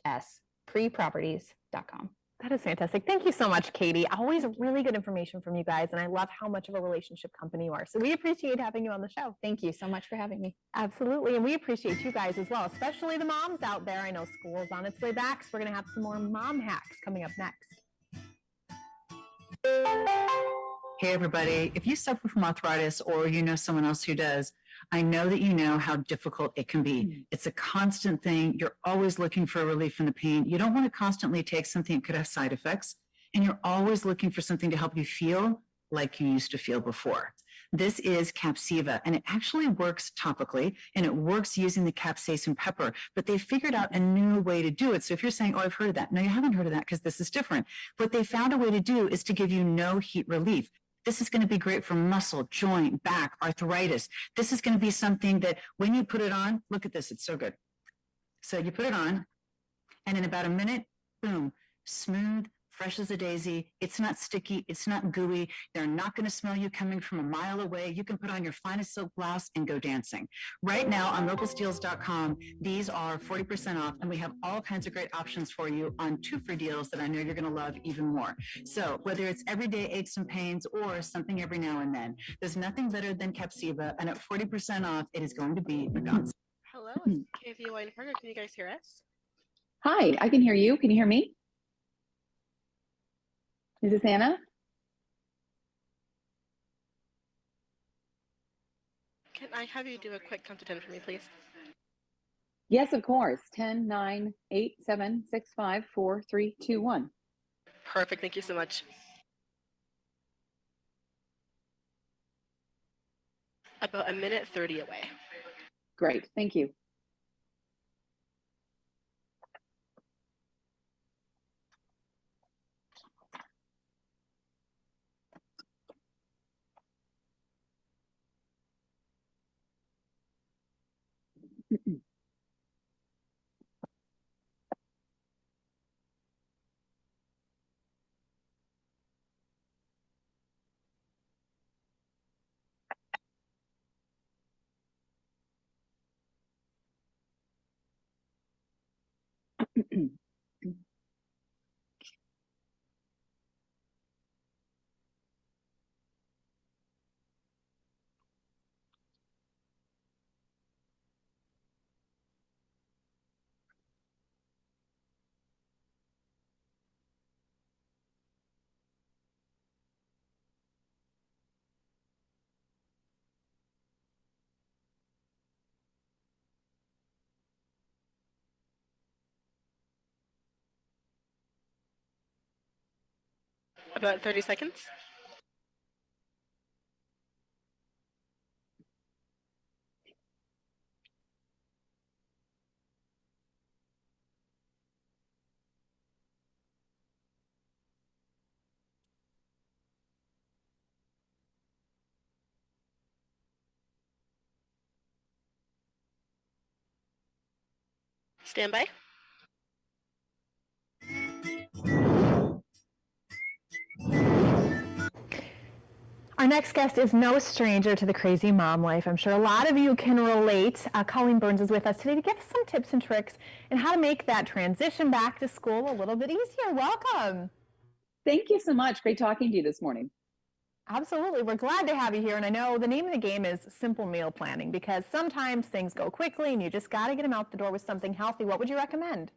khspreproperties.com. That is fantastic. Thank you so much, Katie. Always really good information from you guys, and I love how much of a relationship company you are. So we appreciate having you on the show. Thank you so much for having me. Absolutely, and we appreciate you guys as well, especially the moms out there. I know school's on its way back, so we're going to have some more mom hacks coming up next. Hey, everybody. If you suffer from arthritis or you know someone else who does, I know that you know how difficult it can be. It's a constant thing. You're always looking for relief from the pain. You don't want to constantly take something that could have side effects, and you're always looking for something to help you feel like you used to feel before. This is Capseva, and it actually works topically, and it works using the capsaicin pepper, but they figured out a new way to do it. So if you're saying, oh, I've heard of that. No, you haven't heard of that because this is different. What they found a way to do is to give you no heat relief. This is going to be great for muscle, joint, back, arthritis. This is going to be something that when you put it on, look at this, it's so good. So you put it on, and in about a minute, boom, smooth, fresh as a daisy. It's not sticky. It's not gooey. They're not going to smell you coming from a mile away. You can put on your finest silk blouse and go dancing. Right now on localsteals.com, these are 40% off, and we have all kinds of great options for you on 2 free deals that I know you're going to love even more. So whether it's everyday aches and pains or something every now and then, there's nothing better than Capseva, and at 40% off, it is going to be a godsend. Hello, it's KVLY in Fargo. Can you guys hear us? Hi, I can hear you. Can you hear me? Is this Anna? Can I have you do a quick count to 10 for me, please? Yes, of course. 10, 9, 8, 7, 6, 5, 4, 3, 2, 1. Perfect. Thank you so much. About a minute 30 away. Great. Thank you. About 30 seconds. Stand by. Our next guest is no stranger to the crazy mom life. I'm sure a lot of you can relate. Colleen Burns is with us today to give us some tips and tricks on how to make that transition back to school a little bit easier. Welcome. Thank you so much. Great talking to you this morning. Absolutely. We're glad to have you here. And I know the name of the game is simple meal planning because sometimes things go quickly and you just got to get them out the door with something healthy. What would you recommend?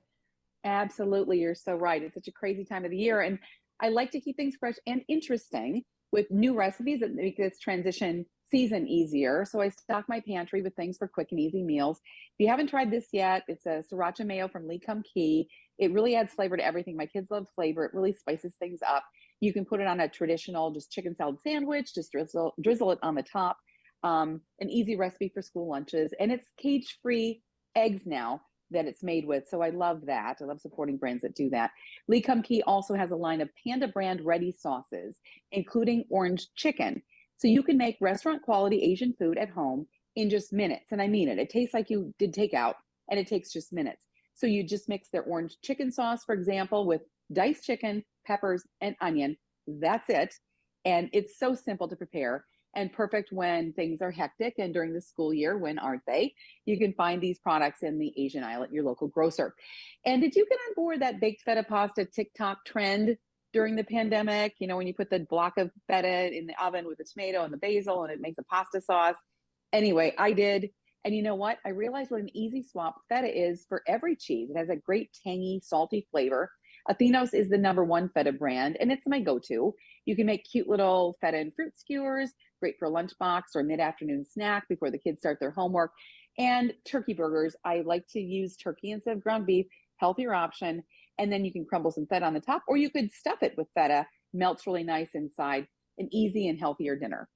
Absolutely. You're so right. It's such a crazy time of the year. And I like to keep things fresh and interesting with new recipes that make this transition season easier. So I stock my pantry with things for quick and easy meals. If you haven't tried this yet, it's a Sriracha Mayo from Lee Kum Kee. It really adds flavor to everything. My kids love flavor. It really spices things up. You can put it on a traditional just chicken salad sandwich, just drizzle it on the top. An easy recipe for school lunches. And it's cage-free eggs now that it's made with. So I love that. I love supporting brands that do that. Lee Kum Kee also has a line of Panda brand ready sauces, including orange chicken. So you can make restaurant quality Asian food at home in just minutes. And I mean it. It tastes like you did takeout and it takes just minutes. So you just mix their orange chicken sauce, for example, with diced chicken, peppers, and onion. That's it. And it's so simple to prepare. and perfect when things are hectic and during the school year. When aren't they? You can find these products in the Asian aisle at your local grocer. And did you get on board that baked feta pasta TikTok trend during the pandemic? You know, when you put the block of feta in the oven with the tomato and the basil and it makes a pasta sauce. Anyway, I did. And you know what? I realized what an easy swap feta is for every cheese. It has a great tangy, salty flavor. Athenos is the #1 feta brand, and it's my go-to. You can make cute little feta and fruit skewers, great for a lunchbox or mid-afternoon snack before the kids start their homework. And turkey burgers, I like to use turkey instead of ground beef, healthier option. And then you can crumble some feta on the top, or you could stuff it with feta, melts really nice inside, an easy and healthier dinner.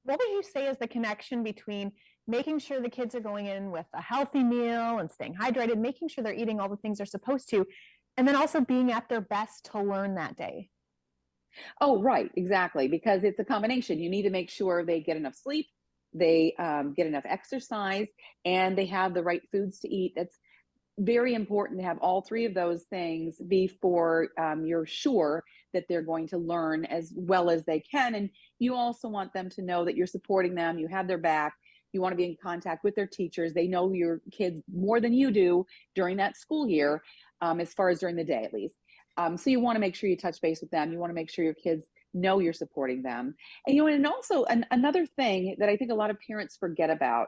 What would you say is the connection between making sure the kids are going in with a healthy meal and staying hydrated, making sure they're eating all the things they're supposed to, and then also being at their best to learn that day? Oh, right, exactly. Because it's a combination. You need to make sure they get enough sleep, they get enough exercise, and they have the right foods to eat. That's very important to have all three of those things before you're sure that they're going to learn as well as they can. And you also want them to know that you're supporting them, you have their back. You want to be in contact with their teachers. They know your kids more than you do during that school year, as far as during the day at least. So you want to make sure you touch base with them. You want to make sure your kids know you're supporting them. And you know, and also another thing that I think a lot of parents forget about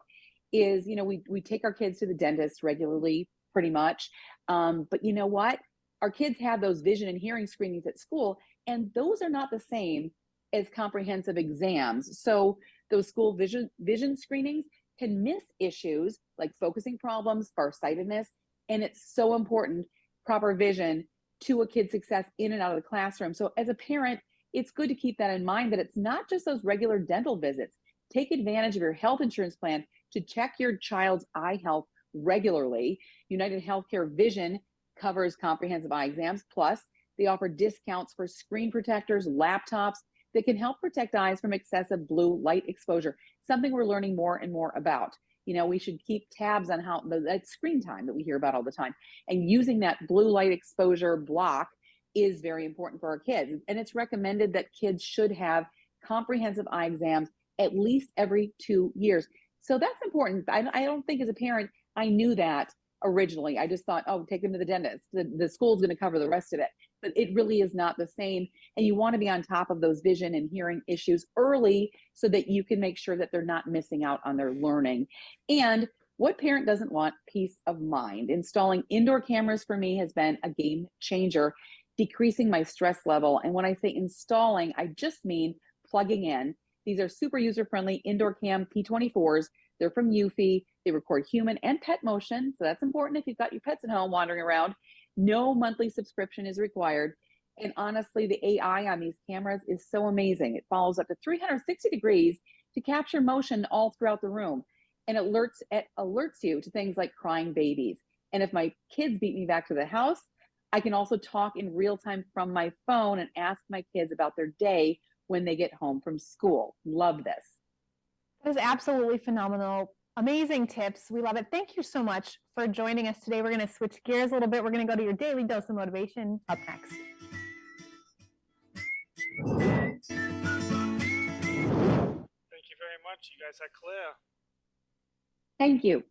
is, you know, we take our kids to the dentist regularly, pretty much. But you know what? Our kids have those vision and hearing screenings at school, and those are not the same as comprehensive exams. So those school vision screenings can miss issues like focusing problems, farsightedness, and it's so important, proper vision to a kid's success in and out of the classroom. So as a parent, it's good to keep that in mind, that it's not just those regular dental visits. Take advantage of your health insurance plan to check your child's eye health regularly. United Healthcare Vision covers comprehensive eye exams. Plus, they offer discounts for screen protectors, laptops that can help protect eyes from excessive blue light exposure, something we're learning more and more about. You know, we should keep tabs on how that screen time that we hear about all the time. And using that blue light exposure block is very important for our kids. And it's recommended that kids should have comprehensive eye exams at least every 2 years. So that's important. I don't think as a parent, I knew that originally. I just thought, oh, take them to the dentist. The school's going to cover the rest of it. But it really is not the same. And you want to be on top of those vision and hearing issues early so that you can make sure that they're not missing out on their learning. And what parent doesn't want peace of mind? Installing indoor cameras for me has been a game changer, decreasing my stress level. And when I say installing, I just mean plugging in. These are super user-friendly indoor cam P24s. They're from Eufy. They record human and pet motion. So that's important if you've got your pets at home wandering around. No monthly subscription is required. And honestly, the AI on these cameras is so amazing. It follows up to 360 degrees to capture motion all throughout the room. And it alerts you to things like crying babies. And if my kids beat me back to the house, I can also talk in real time from my phone and ask my kids about their day when they get home from school. Love this. That is absolutely phenomenal. Amazing tips. We love it. Thank you so much for joining us today. We're going to switch gears a little bit. We're going to go to your daily dose of motivation up next. Thank you very much. You guys are clear. Thank you.